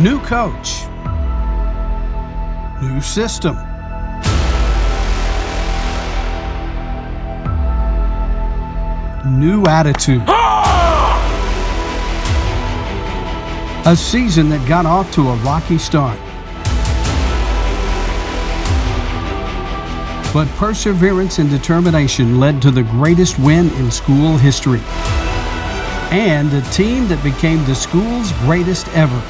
New coach. New system. New attitude. A season that got off to a rocky start. But perseverance and determination led to the greatest win in school history. And a team that became the school's greatest ever.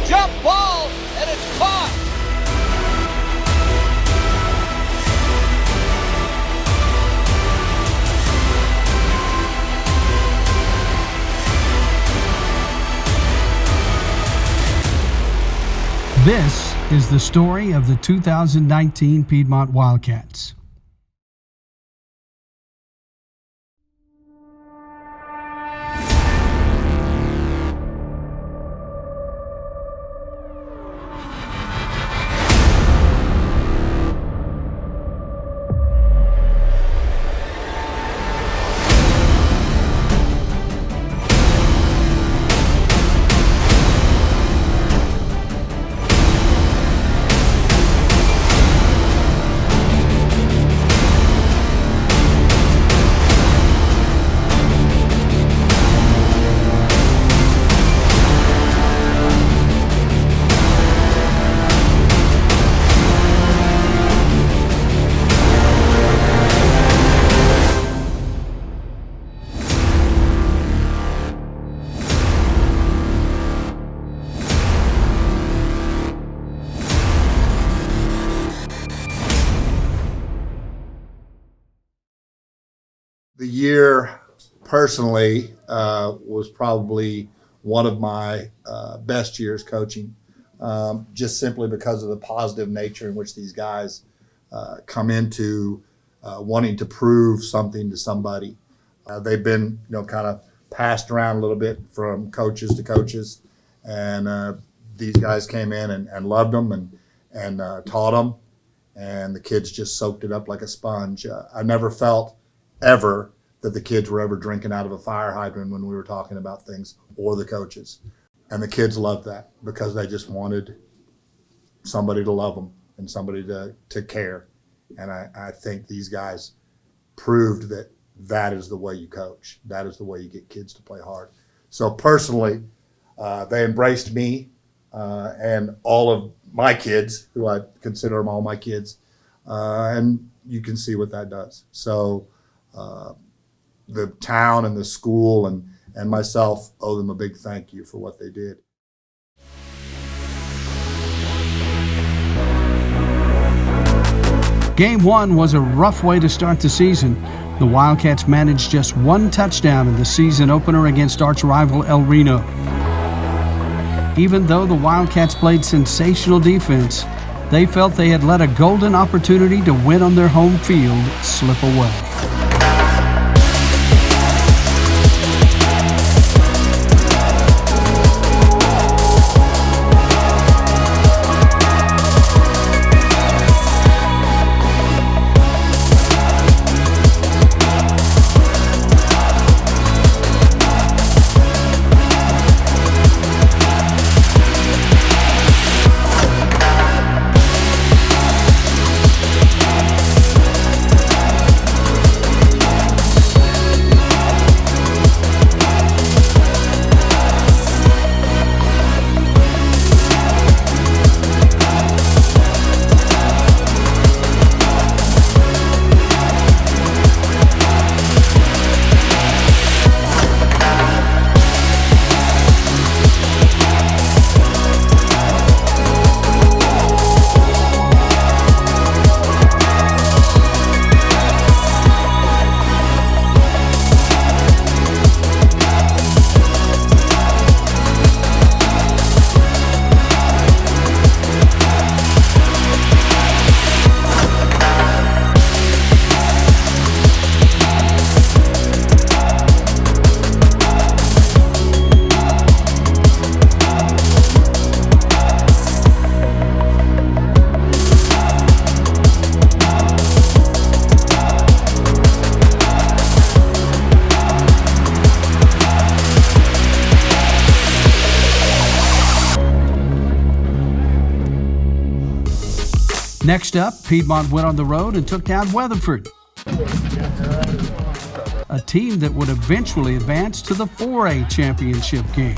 Jump ball, and it's caught. This is the story of the 2019 Piedmont Wildcats. The year, personally, was probably one of my best years coaching, just simply because of the positive nature in which these guys come into wanting to prove something to somebody. They've been, kind of passed around a little bit from coaches to coaches, and these guys came in and loved them and taught them, and the kids just soaked it up like a sponge. I never felt ever that the kids were ever drinking out of a fire hydrant when we were talking about things, or the coaches. And the kids loved that because they just wanted somebody to love them and somebody to care. And I think these guys proved that that is the way you coach. That is the way you get kids to play hard. So personally, they embraced me and all of my kids, who I consider them all my kids, and you can see what that does. So the town and the school and myself owe them a big thank you for what they did. Game 1 was a rough way to start the season. The Wildcats managed just one touchdown in the season opener against arch-rival El Reno. Even though the Wildcats played sensational defense, they felt they had let a golden opportunity to win on their home field slip away. Next up, Piedmont went on the road and took down Weatherford, a team that would eventually advance to the 4A championship game.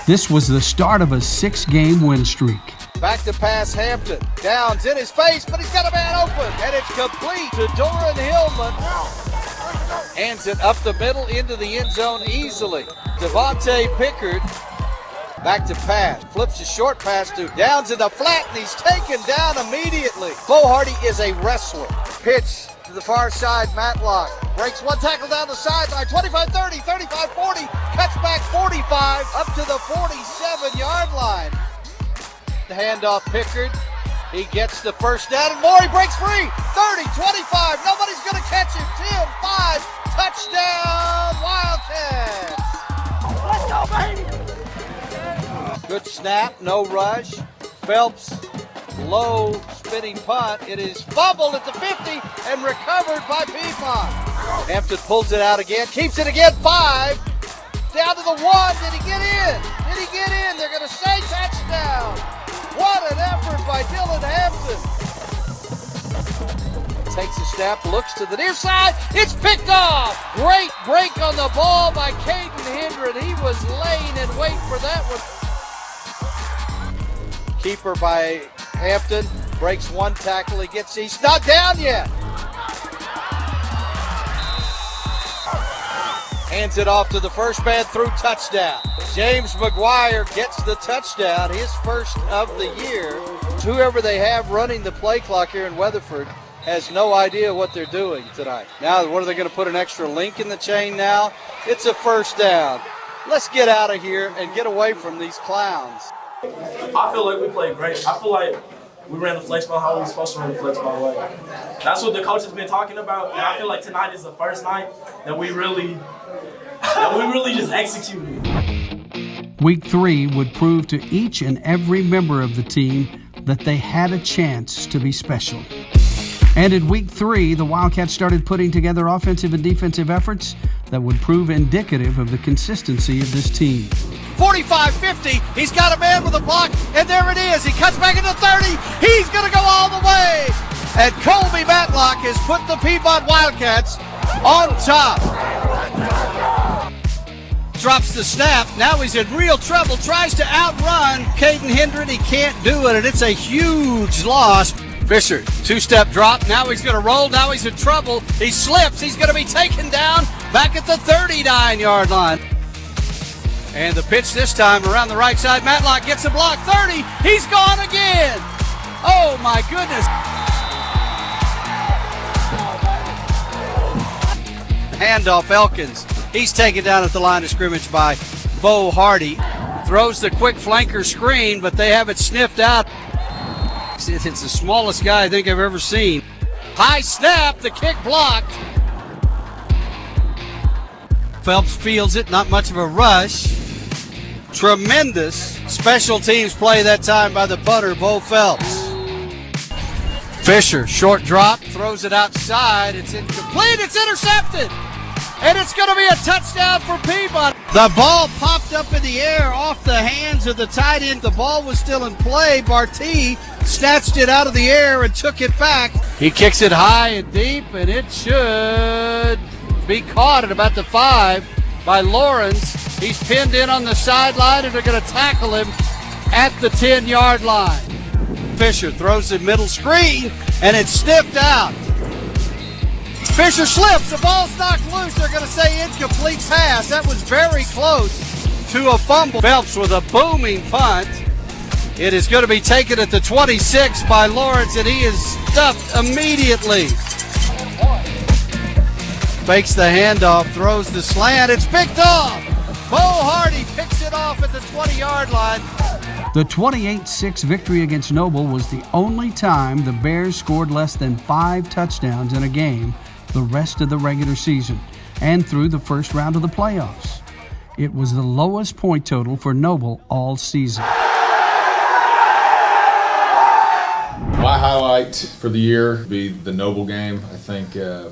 This was the start of a 6-game win streak. Back to pass Hampton. Downs in his face, but he's got a man open. And it's complete to Doran Hillman. Hands it up the middle into the end zone easily. Devontae Pickard back to pass. Flips a short pass to Downs in the flat, and he's taken down immediately. Bo Hardy is a wrestler. Pitch to the far side, Matlock. Breaks one tackle down the sideline. 25-30, 35-40. Cuts back 45 up to the 47-yard line. The handoff Pickard. He gets the first down, and Morey breaks free. 30, 25. Nobody's going to catch him. 10, 5. Touchdown, Wildcats. Let's go, baby. Good snap, no rush. Phelps, low spinning punt. It is fumbled at the 50 and recovered by Piedmont. Hampton pulls it out again, keeps it again. 5. Down to the 1. Did he get in? Did he get in? They're going to say touchdown. What an effort by Dylan Hampton. Takes a snap, looks to the near side. It's picked off. Great break on the ball by Caden Hendren. He was laying in wait for that one. Keeper by Hampton. Breaks one tackle. He's not down yet. Hands it off to the first man through touchdown. James McGuire gets the touchdown, his first of the year. Whoever they have running the play clock here in Weatherford has no idea what they're doing tonight. Now, what are they going to put an extra link in the chain now? It's a first down. Let's get out of here and get away from these clowns. I feel like we played great. I feel like we ran the flex ball how we were supposed to run the flex ball way. That's what the coach has been talking about, and I feel like tonight is the first night that we really just executed. Week 3 would prove to each and every member of the team that they had a chance to be special. And in Week 3, the Wildcats started putting together offensive and defensive efforts that would prove indicative of the consistency of this team. 45-50, he's got a man with a block, and there it is. He cuts back into 30. He's going to go all the way. And Colby Matlock has put the Piedmont Wildcats on top. Drops the snap. Now he's in real trouble. Tries to outrun Caden Hendren. He can't do it, and it's a huge loss. Fisher, two-step drop. Now he's going to roll. Now he's in trouble. He slips. He's going to be taken down back at the 39-yard line. And the pitch this time around the right side. Matlock gets a block. 30. He's gone again. Oh, my goodness. Handoff Elkins. He's taken down at the line of scrimmage by Bo Hardy. Throws the quick flanker screen, but they have it sniffed out. It's the smallest guy I think I've ever seen. High snap, the kick blocked. Phelps fields it, not much of a rush. Tremendous special teams play that time by the punter, Bo Phelps. Fisher, short drop, throws it outside. It's incomplete, it's intercepted. And it's going to be a touchdown for Piedmont. The ball popped up in the air off the hands of the tight end. The ball was still in play. Barty snatched it out of the air and took it back. He kicks it high and deep, and it should be caught at about the 5 by Lawrence. He's pinned in on the sideline, and they're going to tackle him at the 10-yard line. Fisher throws the middle screen, and it's sniffed out. Fisher slips, the ball's knocked loose. They're going to say incomplete pass. That was very close to a fumble. Phelps with a booming punt. It is going to be taken at the 26 by Lawrence, and he is stuffed immediately. Fakes the handoff, throws the slant. It's picked off. Bo Hardy picks it off at the 20-yard line. The 28-6 victory against Noble was the only time the Bears scored less than 5 touchdowns in a game the rest of the regular season and through the first round of the playoffs. It was the lowest point total for Noble all season. My highlight for the year would be the Noble game. I think, that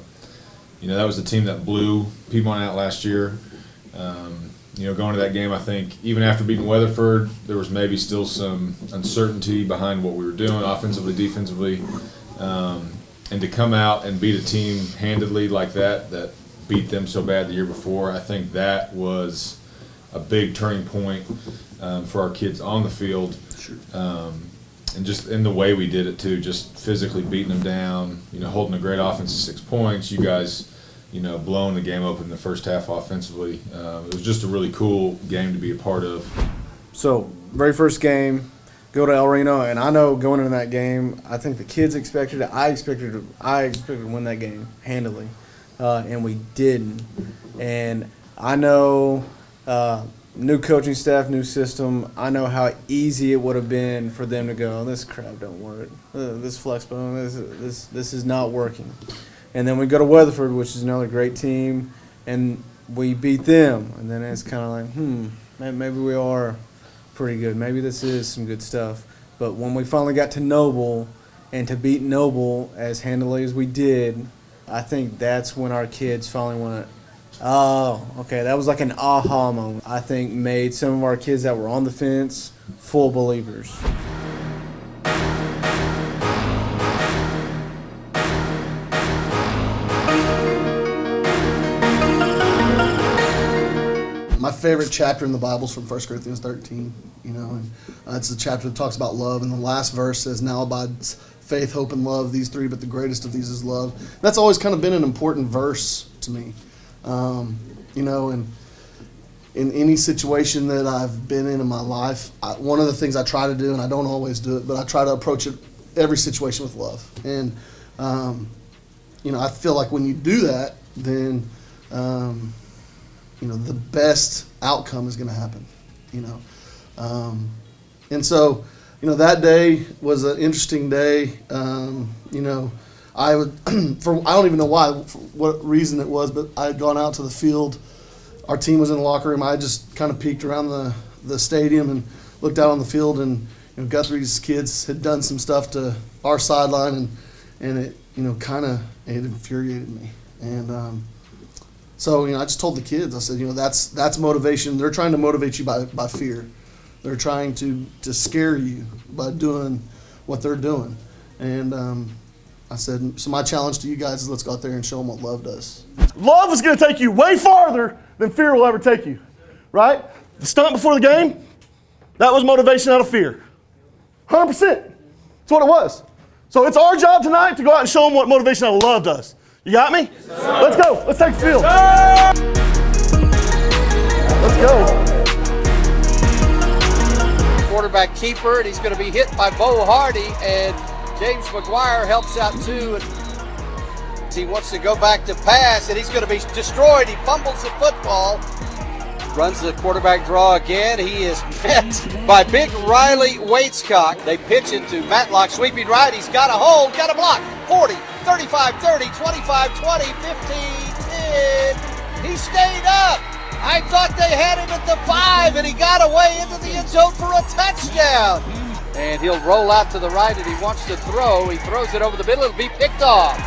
was the team that blew Piedmont out last year. going to that game, I think even after beating Weatherford, there was maybe still some uncertainty behind what we were doing offensively, defensively. And to come out and beat a team handedly like that beat them so bad the year before, I think that was a big turning point for our kids on the field. Sure. And just in the way we did it too, just physically beating them down, holding a great offense of 6 points. You guys, blowing the game open in the first half offensively. It was just a really cool game to be a part of. So, very first game, go to El Reno, and I know going into that game, I think the kids expected it. I expected to win that game handily, and we didn't. And I know new coaching staff, new system. I know how easy it would have been for them to go, this crap don't work. This flex bone, this is not working. And then we go to Weatherford, which is another great team, and we beat them. And then it's kind of like, maybe we are pretty good. Maybe this is some good stuff. But when we finally got to Noble, and to beat Noble as handily as we did, I think that's when our kids finally went, oh, okay, that was like an aha moment. I think made some of our kids that were on the fence full believers. My favorite chapter in the Bible is from 1 Corinthians 13, and it's the chapter that talks about love, and the last verse says, now abides faith, hope, and love, these three, but the greatest of these is love. That's always kind of been an important verse to me, and in any situation that I've been in my life, one of the things I try to do, and I don't always do it, but I try to approach every situation with love. And, I feel like when you do that, then, the best outcome is going to happen, And so, that day was an interesting day. I would, I don't even know why, for what reason it was, but I had gone out to the field. Our team was in the locker room. I just kind of peeked around the stadium and looked out on the field, and Guthrie's kids had done some stuff to our sideline, and it, it infuriated me. And so, I just told the kids, I said, that's motivation. They're trying to motivate you by fear. They're trying to scare you by doing what they're doing. And I said, so my challenge to you guys is let's go out there and show them what love does. Love is going to take you way farther than fear will ever take you, right? The stunt before the game, that was motivation out of fear. 100%. That's what it was. So it's our job tonight to go out and show them what motivation out of love does. You got me? Yes, let's go. Let's take the field. Let's go. Quarterback keeper, and he's going to be hit by Bo Hardy, and James McGuire helps out too. And he wants to go back to pass, and he's going to be destroyed. He fumbles the football. Runs the quarterback draw again. He is met by big Riley Waitscock. They pitch it to Matlock, sweeping right. He's got a hold, got a block. 40, 35, 30, 25, 20, 15, 10. He stayed up. I thought they had him at the 5, and he got away into the end zone for a touchdown. And he'll roll out to the right, and he wants to throw. He throws it over the middle. It'll be picked off.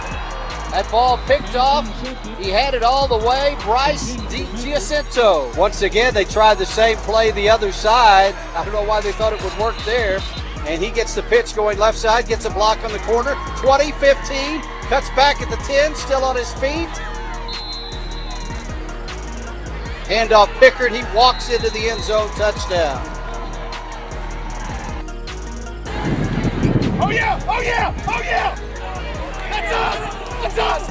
That ball picked off. He had it all the way. Bryce DiGiacinto. Once again, they tried the same play the other side. I don't know why they thought it would work there. And he gets the pitch going left side, gets a block on the corner. 20, 15, cuts back at the 10, still on his feet. Handoff Pickard, he walks into the end zone, touchdown. Oh yeah, oh yeah, oh yeah! That's us! That's us!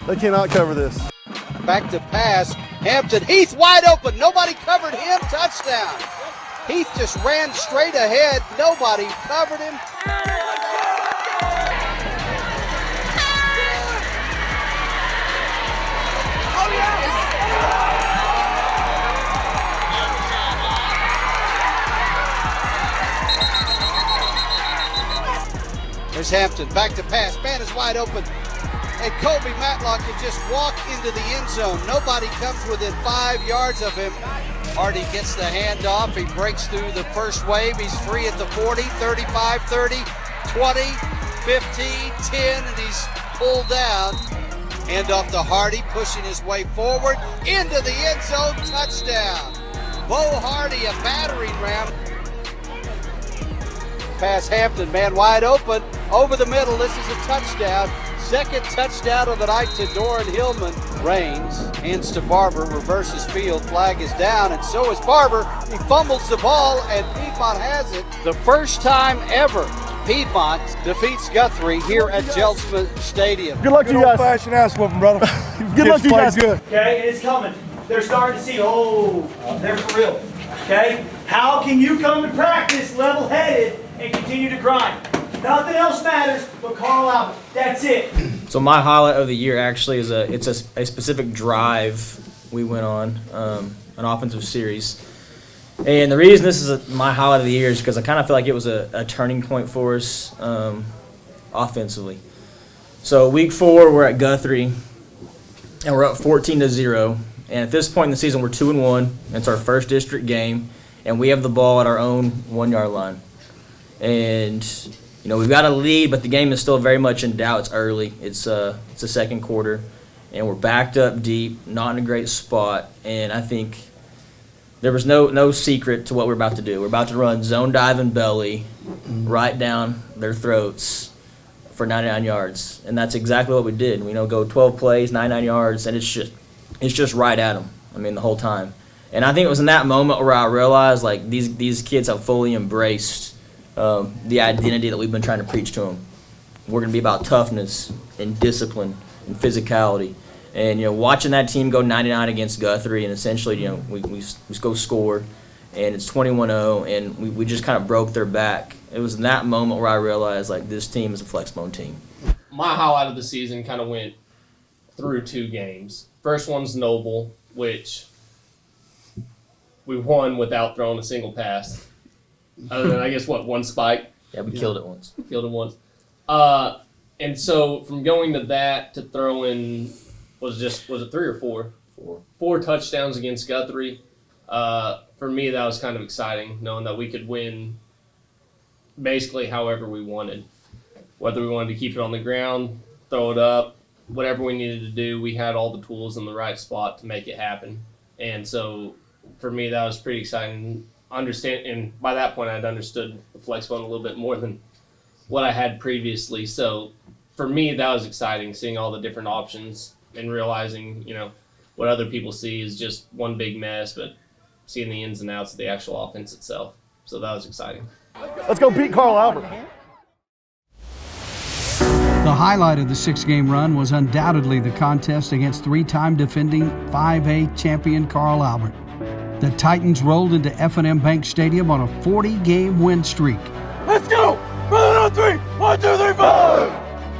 They cannot cover this. Back to pass. Hampton. Heath wide open. Nobody covered him. Touchdown. Heath just ran straight ahead. Nobody covered him. There's Hampton. Back to pass. Man is wide open. And Kobe Matlock can just walk into the end zone. Nobody comes within 5 yards of him. Hardy gets the handoff. He breaks through the first wave. He's free at the 40, 35, 30, 20, 15, 10, and he's pulled down. Handoff to Hardy, pushing his way forward into the end zone, touchdown. Bo Hardy, a battering ram. Pass Hampton, man wide open, over the middle. This is a touchdown. Second touchdown of the night to Doran Hillman. Rains, hands to Barber, reverses field, flag is down, and so is Barber. He fumbles the ball, and Piedmont has it. The first time ever Piedmont defeats Guthrie here at Jelsma Stadium. Good luck to you guys. Old-fashioned ass whooping, brother. Good luck to you guys. Good. Okay, and it's coming. They're starting to see, they're for real. Okay? How can you come to practice level-headed and continue to grind? Nothing else matters but Carl Albert. That's it. So my highlight of the year actually is a specific drive we went on, an offensive series. And the reason this is my highlight of the year is because I kind of feel like it was a turning point for us offensively. So week 4, we're at Guthrie, and we're up 14-0. And at this point in the season, we're 2-1. It's our first district game, and we have the ball at our own 1-yard line. And we've got a lead, but the game is still very much in doubt. It's early. It's the second quarter, and we're backed up deep, not in a great spot. And I think there was no secret to what we're about to do. We're about to run zone dive and belly right down their throats for 99 yards, and that's exactly what we did. We go 12 plays, 99 yards, and it's just right at them. I mean, the whole time. And I think it was in that moment where I realized like these kids have fully embraced the identity that we've been trying to preach to them. We're going to be about toughness and discipline and physicality. And, watching that team go 99 against Guthrie and essentially, we go score, and it's 21-0, and we just kind of broke their back. It was in that moment where I realized, like, this team is a flexbone team. My highlight of the season kind of went through 2 games. First one's Noble, which we won without throwing a single pass. Other than, I guess, one spike? Yeah, we killed it once. Killed it once. And so from going to that to throwing, was it 3 or 4? 4 touchdowns against Guthrie. For me, that was kind of exciting, knowing that we could win basically however we wanted. Whether we wanted to keep it on the ground, throw it up, whatever we needed to do, we had all the tools in the right spot to make it happen. And so for me, that was pretty exciting. And by that point, I'd understood the flexbone a little bit more than what I had previously. So for me, that was exciting, seeing all the different options and realizing, what other people see is just one big mess, but seeing the ins and outs of the actual offense itself. So that was exciting. Let's go beat Carl Albert. The highlight of the 6-game run was undoubtedly the contest against 3-time defending 5A champion Carl Albert. The Titans rolled into F&M Bank Stadium on a 40-game win streak. Let's go! Brother on 3! 1, 2, 3, 4!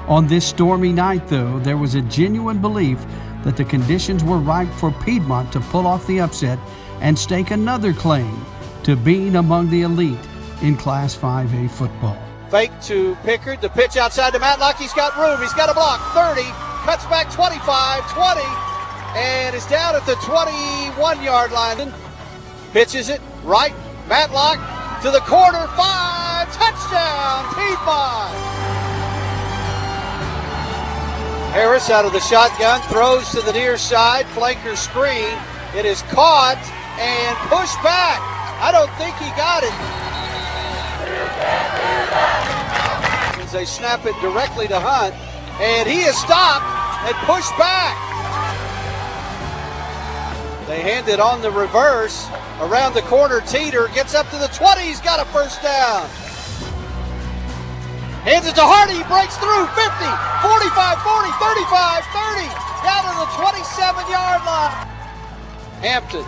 On this stormy night, though, there was a genuine belief that the conditions were ripe for Piedmont to pull off the upset and stake another claim to being among the elite in Class 5A football. Fake to Pickard, the pitch outside to Matlock. He's got room, he's got a block. 30, cuts back 25, 20, and is down at the 21-yard line. Pitches it right, Matlock to the corner, 5, touchdown, Piedmont! Harris out of the shotgun, throws to the near side, flanker screen. It is caught and pushed back. I don't think he got it. As they snap it directly to Hunt, and he is stopped and pushed back. They hand it on the reverse. Around the corner, Teeter gets up to the 20. He's got a first down. Hands it to Hardy. He breaks through. 50, 45, 40, 35, 30. Down to the 27-yard line. Hampton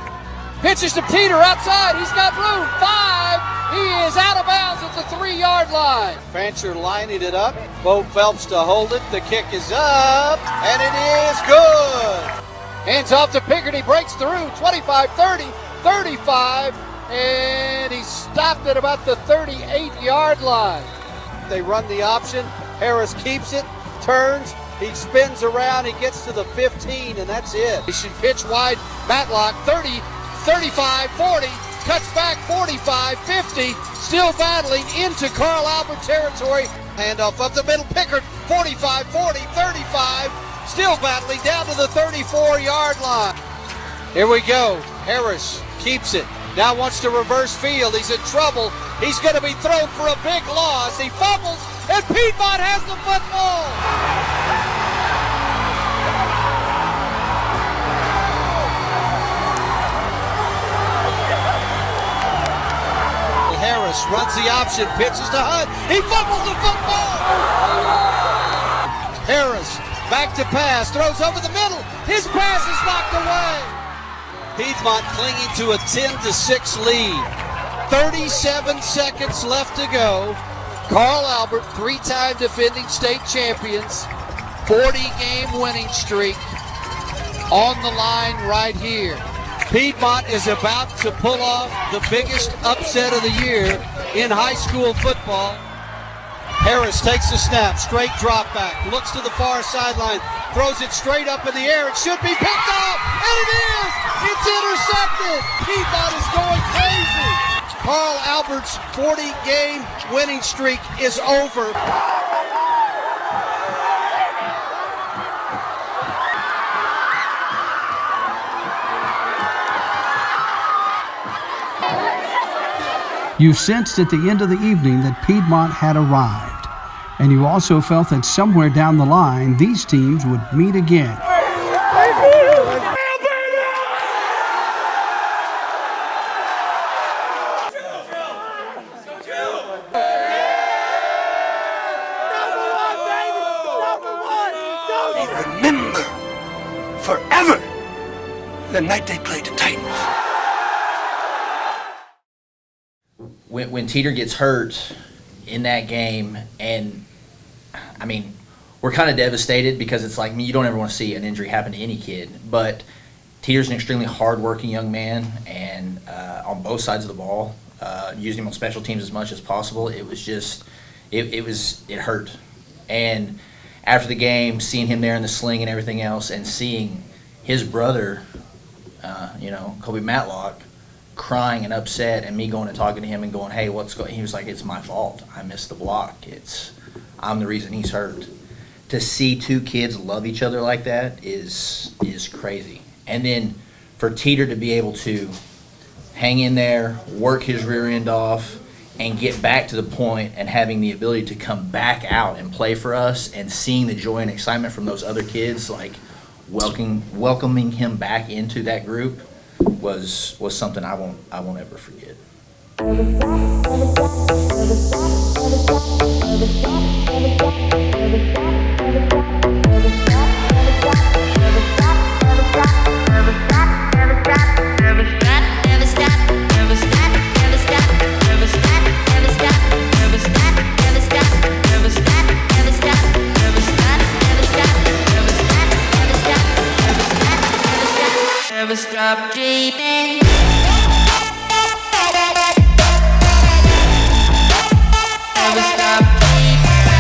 pitches to Teeter outside. He's got room. 5. He is out of bounds at the 3-yard line. Fancher lining it up. Bo Phelps to hold it. The kick is up, and it is good. Hands off to Pickard. He breaks through. 25, 30, 35, and he's stopped at about the 38-yard line. They run the option. Harris keeps it, turns, he spins around, he gets to the 15, and that's it. He should pitch wide. Matlock, 30, 35, 40, cuts back 45, 50, still battling into Carl Albert territory. Handoff up the middle, Pickard, 45, 40, 35, still battling down to the 34-yard line. Here we go. Harris keeps it. Now wants to reverse field. He's in trouble. He's going to be thrown for a big loss. He fumbles, and Piedmont has the football. Harris runs the option, pitches to Hunt. He fumbles the football. Harris back to pass, throws over the middle. His pass is knocked away. Piedmont clinging to a 10-6 lead. 37 seconds left to go. Carl Albert, three-time defending state champions, 40-game winning streak on the line right here. Piedmont is about to pull off the biggest upset of the year in high school football. Harris takes the snap, straight drop back, looks to the far sideline, throws it straight up in the air. It should be picked off, and it is! It's intercepted! Piedmont is going crazy! Carl Albert's 40-game winning streak is over. You sensed at the end of the evening that Piedmont had arrived, and you also felt that somewhere down the line these teams would meet again. Remember forever the night they played the Titans. When Teeter gets hurt in that game, and I mean, we're kind of devastated because it's like, you don't ever want to see an injury happen to any kid, but Teeter's an extremely hard-working young man, and on both sides of the ball, using him on special teams as much as possible. It was just, it hurt. And after the game, seeing him there in the sling and everything else, and seeing his brother, Kobe Matlock, crying and upset, and me going and talking to him and going, hey, what's going on? He was like, it's my fault. I missed the block. I'm the reason he's hurt. To see two kids love each other like that is crazy. And then for Teeter to be able to hang in there, work his rear end off, and get back to the point and having the ability to come back out and play for us, and seeing the joy and excitement from those other kids, like welcoming him back into that group, was something I won't ever forget. Never stop dreaming. Never stop dreaming.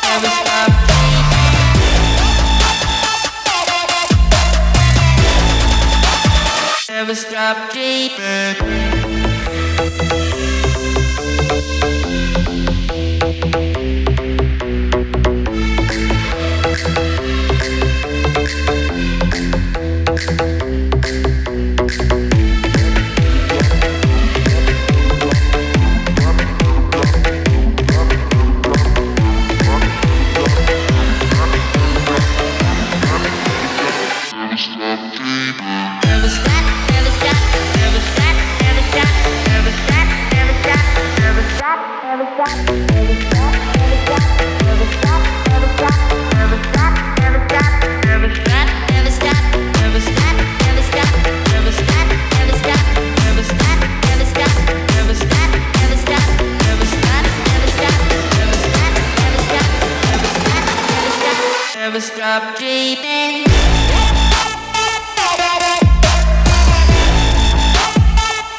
Never stop Never stop dreaming. Never stop dreaming. Never stop dreaming. Never stop dreaming.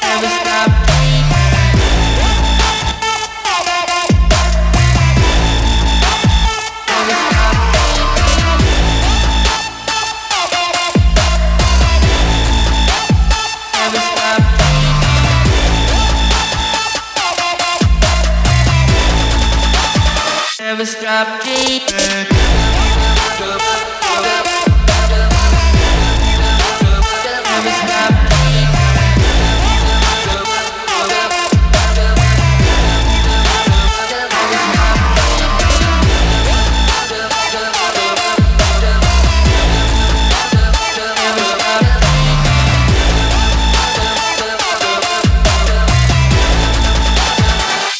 Never stop dreaming. never stop dreaming.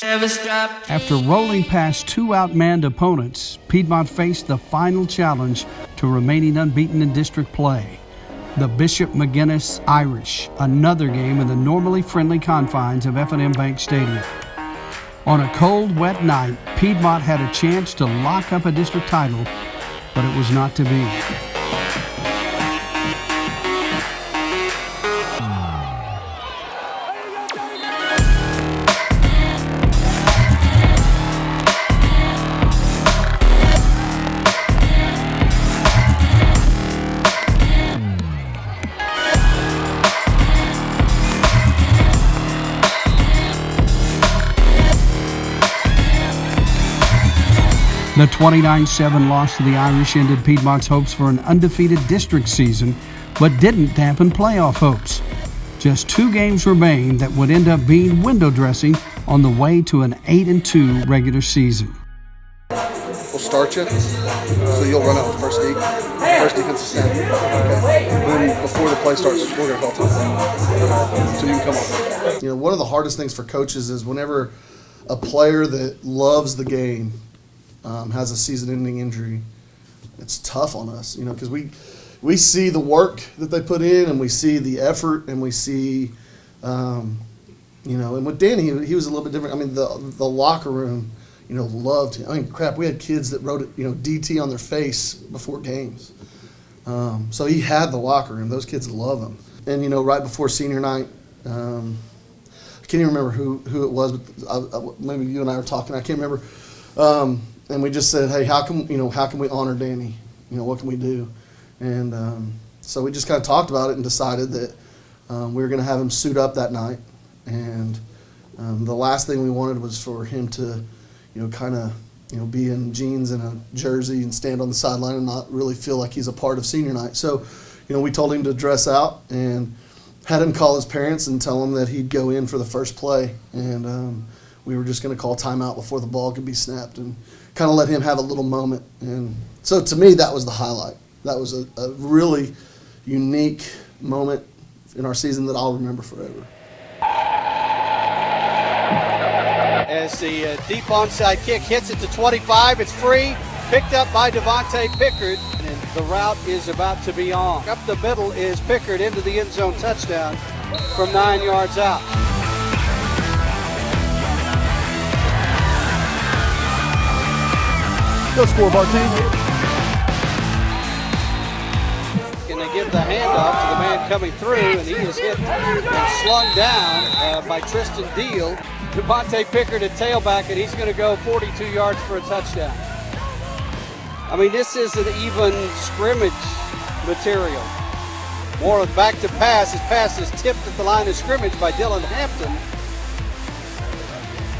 Never stop After rolling past two outmanned opponents, Piedmont faced the final challenge to remaining unbeaten in district play. The Bishop McGuinness Irish, another game in the normally friendly confines of F&M Bank Stadium. On a cold, wet night, Piedmont had a chance to lock up a district title, but it was not to be. The 29-7 loss to the Irish ended Piedmont's hopes for an undefeated district season, but didn't dampen playoff hopes. Just 2 games remain that would end up being window dressing on the way to an 8-2 regular season. We'll start you, so you'll run out the first defensive snap. Okay. And then before the play starts, we're going to call time. So you can come on. You know, one of the hardest things for coaches is whenever a player that loves the game has a season-ending injury, it's tough on us, you know, because we see the work that they put in, and we see the effort, and we see, you know, and with Danny, he was a little bit different. I mean, the locker room, you know, loved him. I mean, crap, we had kids that wrote it, you know, DT on their face before games. So he had the locker room. Those kids love him. And, you know, right before senior night, I can't even remember who it was, but maybe you and I were talking. I can't remember. And we just said, hey, how can we honor Danny? You know, what can we do? And so we just kind of talked about it and decided that we were going to have him suit up that night. And the last thing we wanted was for him to, you know, kind of, you know, be in jeans and a jersey and stand on the sideline and not really feel like he's a part of senior night. So, you know, we told him to dress out and had him call his parents and tell them that he'd go in for the first play. And we were just going to call timeout before the ball could be snapped and kind of let him have a little moment. And so to me, that was the highlight. That was a really unique moment in our season that I'll remember forever. As the deep onside kick hits it to 25, it's free, picked up by Devontae Pickard, and the route is about to be on. Up the middle is Pickard into the end zone touchdown from 9 yards out. Go scoreboard team. And they give the handoff to the man coming through, and he is hit and slung down by Tristan Deal. Devontae Pickard at tailback, and he's going to go 42 yards for a touchdown. I mean, this is an even scrimmage material. More of back to pass. His pass is tipped at the line of scrimmage by Dylan Hampton.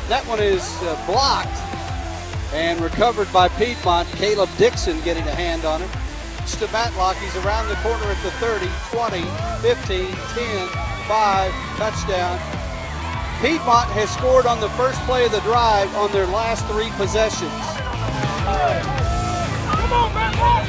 That one is blocked and recovered by Piedmont. Caleb Dixon getting a hand on it. It's to Matlock. He's around the corner at the 30, 20, 15, 10, 5, touchdown. Piedmont has scored on the first play of the drive on their last 3 possessions. Come on, Matlock!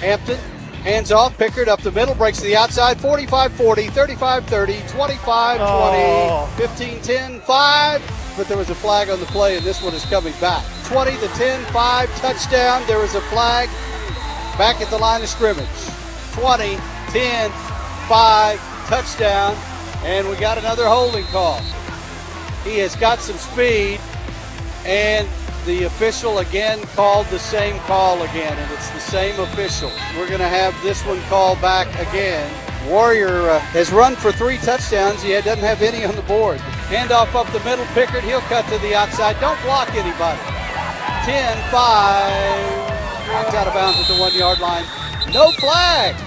Hampton, hands off, Pickard up the middle, breaks to the outside, 45-40, 35-30, 25-20, 15-10, 5, but there was a flag on the play, and this one is coming back. 20 to 10, 5, touchdown, there was a flag back at the line of scrimmage. 20, 10, 5, touchdown, and we got another holding call. He has got some speed, and the official again called the same call again, and it's the same official. We're going to have this one called back again. Warrior has run for 3 touchdowns. He doesn't have any on the board. Handoff up the middle, Pickard. He'll cut to the outside. Don't block anybody. 10, 5. Knocked out of bounds at the 1 yard line. No flags.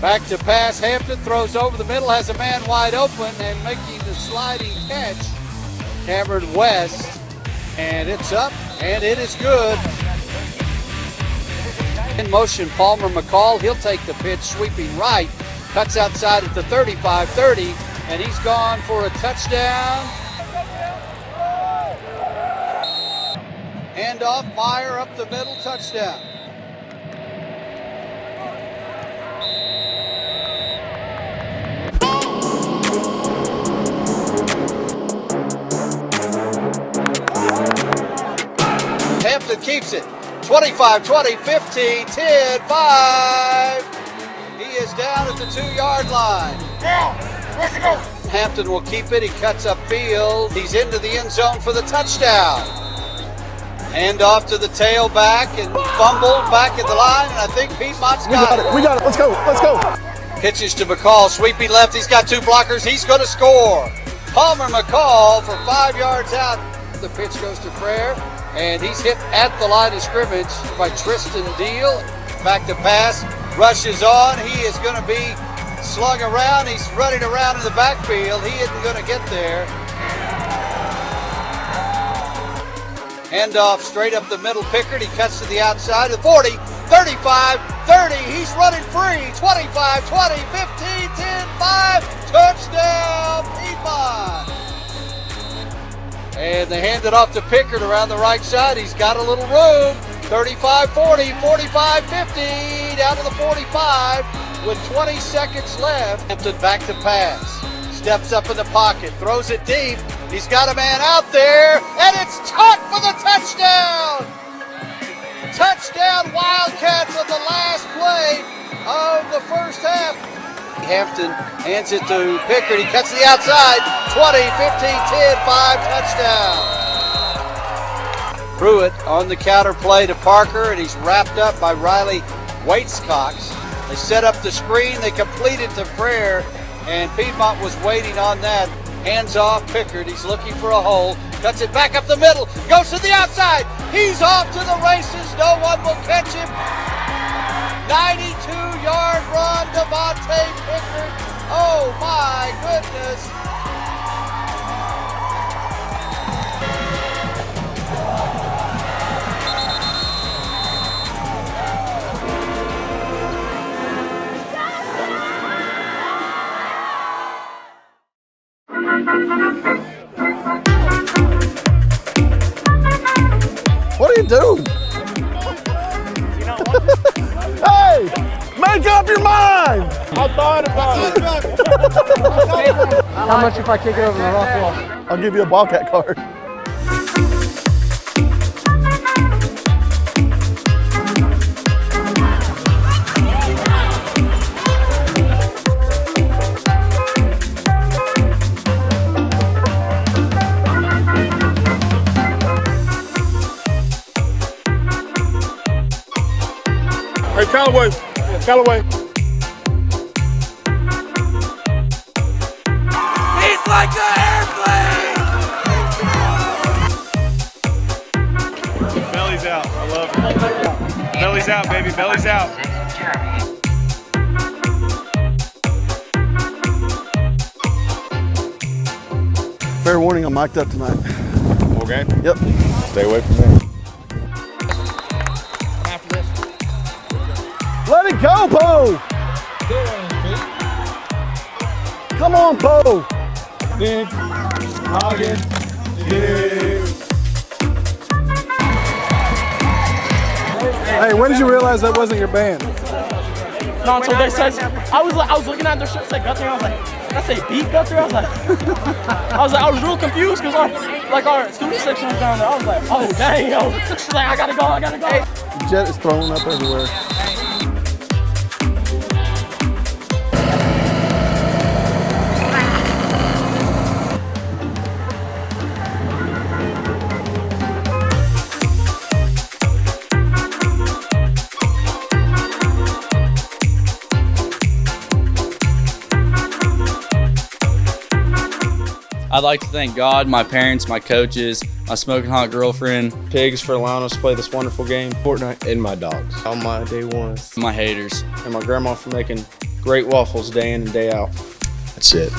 Back to pass, Hampton throws over the middle, has a man wide open, and making the sliding catch, Cameron West. And it's up, and it is good. In motion, Palmer McCall, he'll take the pitch, sweeping right, cuts outside at the 35-30, and he's gone for a touchdown. Handoff, Meyer up the middle, touchdown. Hampton keeps it. 25, 20, 15, 10, 5. He is down at the 2-yard line. Hampton will keep it. He cuts upfield. He's into the end zone for the touchdown. Hand off to the tailback and fumbled back at the line. And I think Piedmont's got it. We got it. Let's go. Let's go. Pitches to McCall. Sweeping left. He's got 2 blockers. He's going to score. Palmer McCall for 5 yards out. The pitch goes to Frere. And he's hit at the line of scrimmage by Tristan Deal. Back to pass, rushes on. He is going to be slung around. He's running around in the backfield. He isn't going to get there. Handoff straight up the middle. Pickard, he cuts to the outside of 40, 35, 30. He's running free. 25, 20, 15, 10, 5. Touchdown, Piedmont. And they hand it off to Pickard around the right side. He's got a little room. 35, 40, 45, 50, down to the 45 with 20 seconds left. Hampton back to pass. Steps up in the pocket, throws it deep. He's got a man out there, and it's caught for the touchdown! Touchdown Wildcats on the last play of the first half. Hampton hands it to Pickard. He cuts to the outside. 20, 15, 10, 5, touchdown. Pruitt on the counter play to Parker, and he's wrapped up by Riley Waitscox. They set up the screen. They complete it to Frere, and Piedmont was waiting on that. Hands off Pickard. He's looking for a hole. Cuts it back up the middle. Goes to the outside. He's off to the races. No one will catch him. 92-yard run, Devontae Pickard. Oh my goodness. What are you doing? Hey, make up your mind. I thought about it. How much if I kick it over the rock wall? I'll give you a Wildcat card. Hey, Callaway. Callaway. He's like an airplane! Belly's out. I love it. Belly's out, baby. Belly's out. Fair warning, I'm mic'd up tonight. Okay. Yep. Stay away from me. Let it go, Poe! Come on, Poe! Hey, when did you realize that wasn't your band? No, so they said, I was looking at their shit, said Guthrie, I was like, did I say beat Guthrie? I was real confused because our student section was down there. I was like, oh dang, yo. She's like, I gotta go. The jet is throwing up everywhere. I'd like to thank God, my parents, my coaches, my smoking hot girlfriend, Pigs for allowing us to play this wonderful game. Fortnite, and my dogs. On my day one. My haters. And my grandma for making great waffles day in and day out. That's it.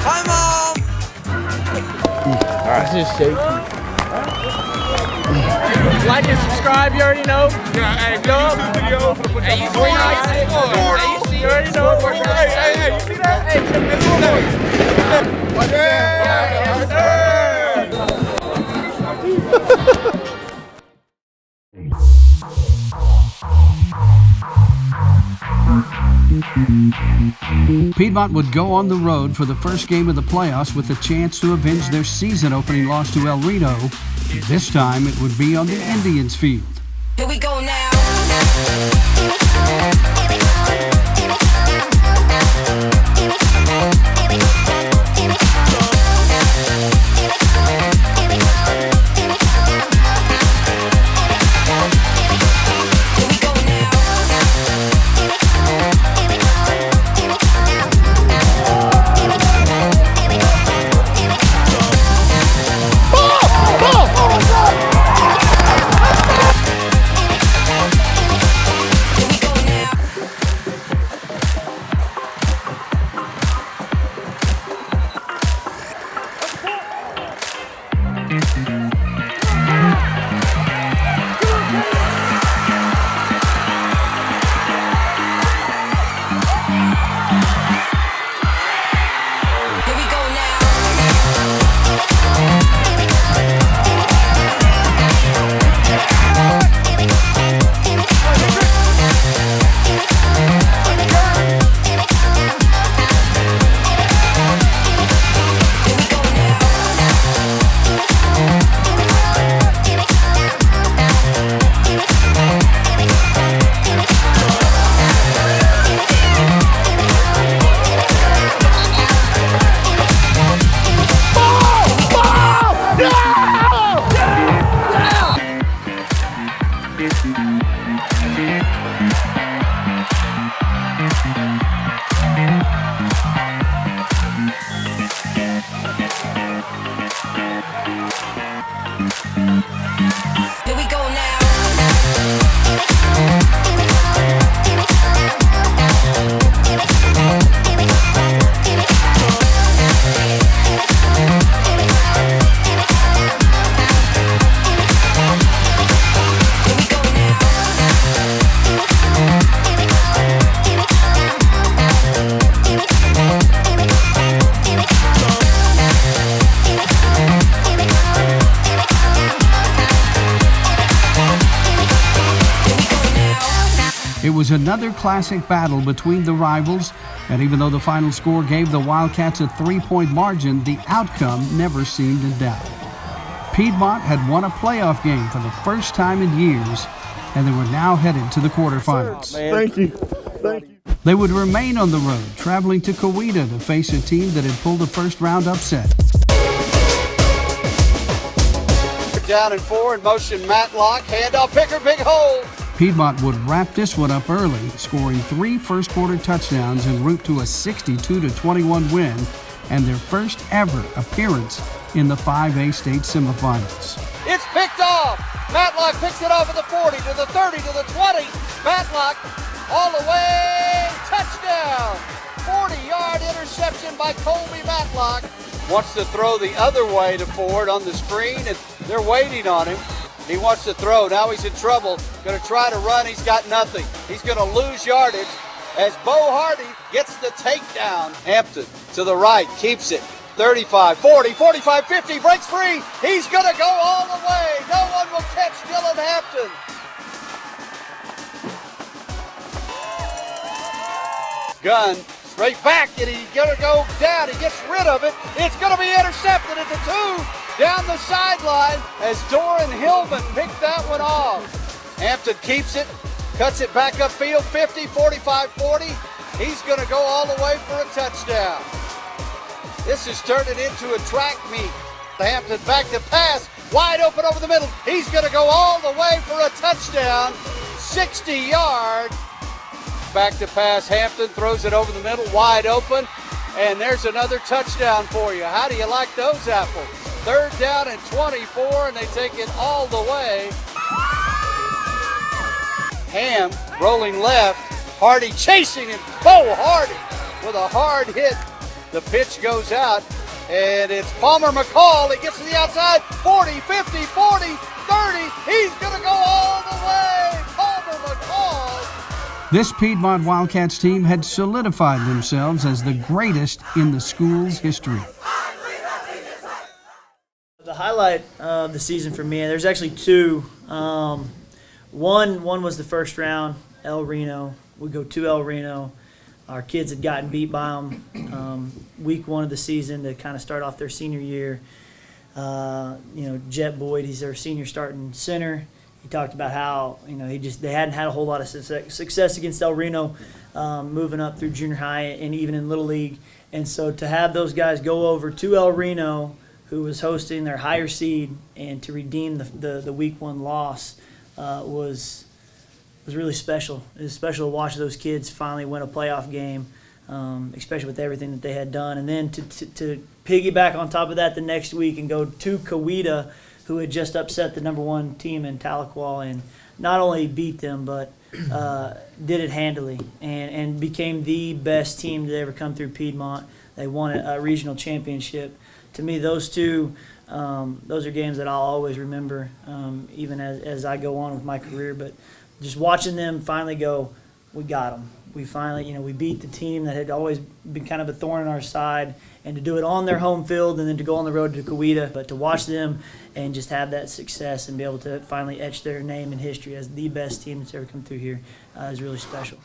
Hi, Mom! All right. Just shaking. Like and subscribe, you already know. Yeah, hey, go up. Hey, you see You already know. Hey, you see that? Hey, check this Piedmont would go on the road for the first game of the playoffs with a chance to avenge their season-opening loss to El Reno. This time, it would be on the Indians' field. Here we go now. Here we go now. It was another classic battle between the rivals, and even though the final score gave the Wildcats a 3-point margin, the outcome never seemed in doubt. Piedmont had won a playoff game for the first time in years, and they were now headed to the quarterfinals. Thank you. Thank you. They would remain on the road, traveling to Coweta to face a team that had pulled a first-round upset. Down and 4 in motion, Matlock, handoff, Picker, big hole. Piedmont would wrap this one up early, scoring 3 first-quarter touchdowns en route to a 62-21 win and their first ever appearance in the 5A state semifinals. It's picked off. Matlock picks it off at the 40, to the 30, to the 20. Matlock all the way, touchdown. 40-yard interception by Colby Matlock. Wants to throw the other way to Ford on the screen, and they're waiting on him. He wants to throw. Now he's in trouble. Going to try to run. He's got nothing. He's going to lose yardage as Bo Hardy gets the takedown. Hampton to the right, keeps it. 35, 40, 45, 50, breaks free. He's going to go all the way. No one will catch Dylan Hampton. Gunn straight back, and he's going to go down. He gets rid of it. It's going to be intercepted at the 2. Down the sideline as Doran Hillman picked that one off. Hampton keeps it, cuts it back upfield, 50, 45, 40. He's going to go all the way for a touchdown. This is turning into a track meet. Hampton back to pass, wide open over the middle. He's going to go all the way for a touchdown, 60 yards. Back to pass, Hampton throws it over the middle, wide open, and there's another touchdown for you. How do you like those apples? 3rd down and 24, and they take it all the way. Ham rolling left. Hardy chasing him. Bo Hardy with a hard hit. The pitch goes out, and it's Palmer McCall. He gets to the outside. 40, 50, 40, 30. He's going to go all the way. Palmer McCall. This Piedmont Wildcats team had solidified themselves as the greatest in the school's history. The highlight of the season for me, there's actually two. One was the first round, El Reno. We go to El Reno. Our kids had gotten beat by them week one of the season to kind of start off their senior year. Jet Boyd, he's their senior starting center. He talked about how they hadn't had a whole lot of success against El Reno, moving up through junior high and even in Little League. And so to have those guys go over to El Reno, who was hosting their higher seed, and to redeem the week one loss was really special. It was special to watch those kids finally win a playoff game, especially with everything that they had done. And then to piggyback on top of that the next week and go to Coweta, who had just upset the number one team in Tahlequah, and not only beat them, but did it handily and became the best team to ever come through Piedmont. They won a regional championship. To me, those two, those are games that I'll always remember, even as I go on with my career. But just watching them finally go, we got them. We finally, we beat the team that had always been kind of a thorn in our side, and to do it on their home field and then to go on the road to Coweta. But to watch them and just have that success and be able to finally etch their name in history as the best team that's ever come through here is really special.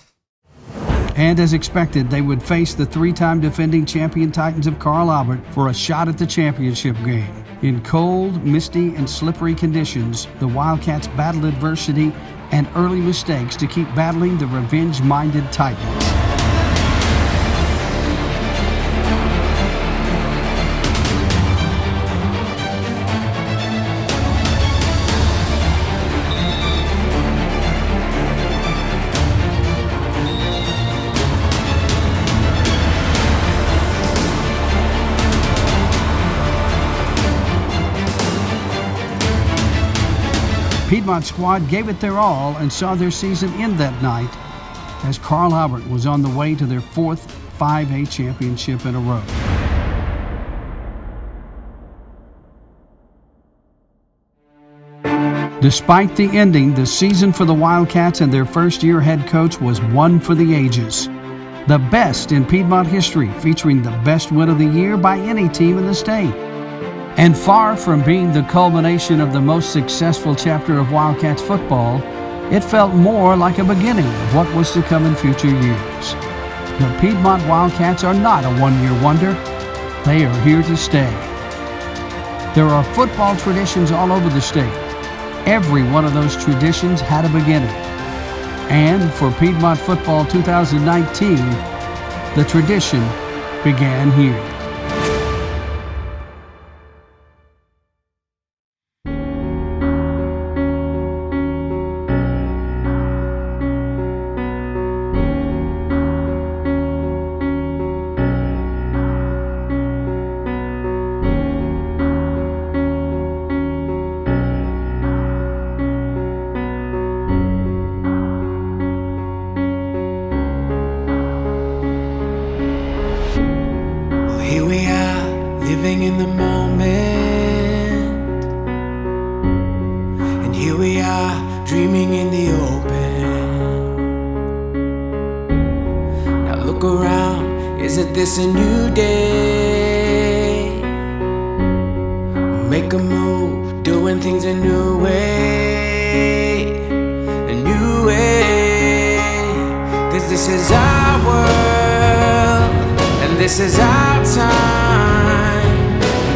And as expected, they would face the three-time defending champion Titans of Carl Albert for a shot at the championship game. In cold, misty, and slippery conditions, the Wildcats battled adversity and early mistakes to keep battling the revenge-minded Titans. Piedmont squad gave it their all and saw their season end that night as Carl Albert was on the way to their fourth 5A championship in a row. Despite the ending, the season for the Wildcats and their first-year head coach was one for the ages. The best in Piedmont history, featuring the best win of the year by any team in the state. And far from being the culmination of the most successful chapter of Wildcats football, it felt more like a beginning of what was to come in future years. The Piedmont Wildcats are not a one-year wonder. They are here to stay. There are football traditions all over the state. Every one of those traditions had a beginning. And for Piedmont Football 2019, the tradition began here. Here we are, living in the moment. And here we are, dreaming in the open. Now look around, isn't this a new day? Make a move, doing things a new way. A new way. 'Cause this is our world, and this is our time.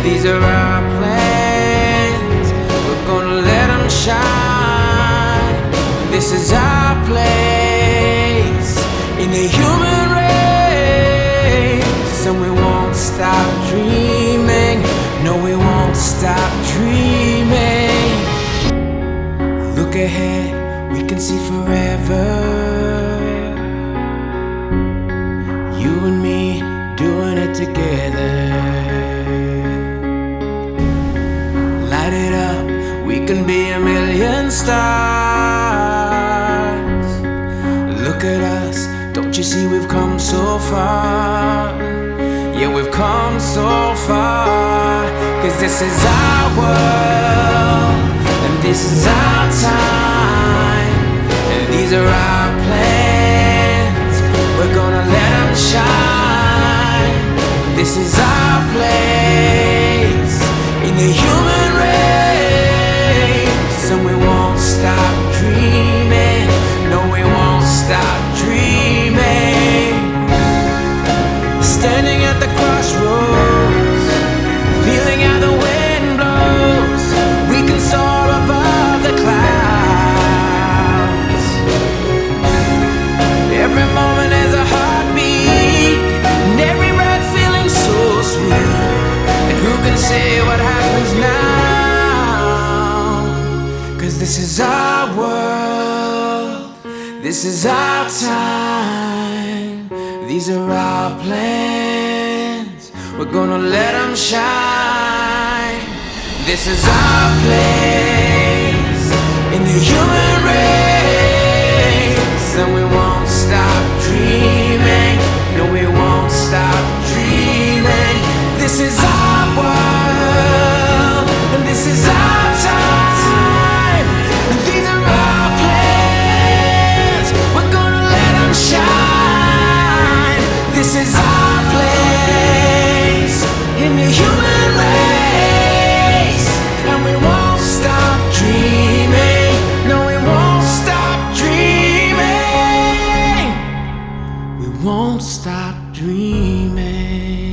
These are our plans. We're gonna let them shine. This is our place in the human race. And we won't stop dreaming. No, we won't stop dreaming. Look ahead, we can see forever. You and me doing it together. Light it up, we can be a million stars. you see we've come so far. Yeah, we've come so far. Cause this is our world, and this is our time, and these are our plans. We're gonna let them shine. This is our place in the human race, and we won't stop dreaming. No, we won't stop dreaming. Standing at the crossroads, feeling how the wind blows. We can soar above the clouds. Every moment is a heartbeat, and every breath feeling so sweet. And who can say what happens now? Cause this is our world, this is our time, these are our plans. We're gonna let them shine. This is our place in the human race, and we won't stop dreaming. No, we won't stop dreaming. This is our world, and this is our time, and these are our plans. We're gonna let them shine. This is our place in the human race, and we won't stop dreaming. No, we won't stop dreaming. We won't stop dreaming.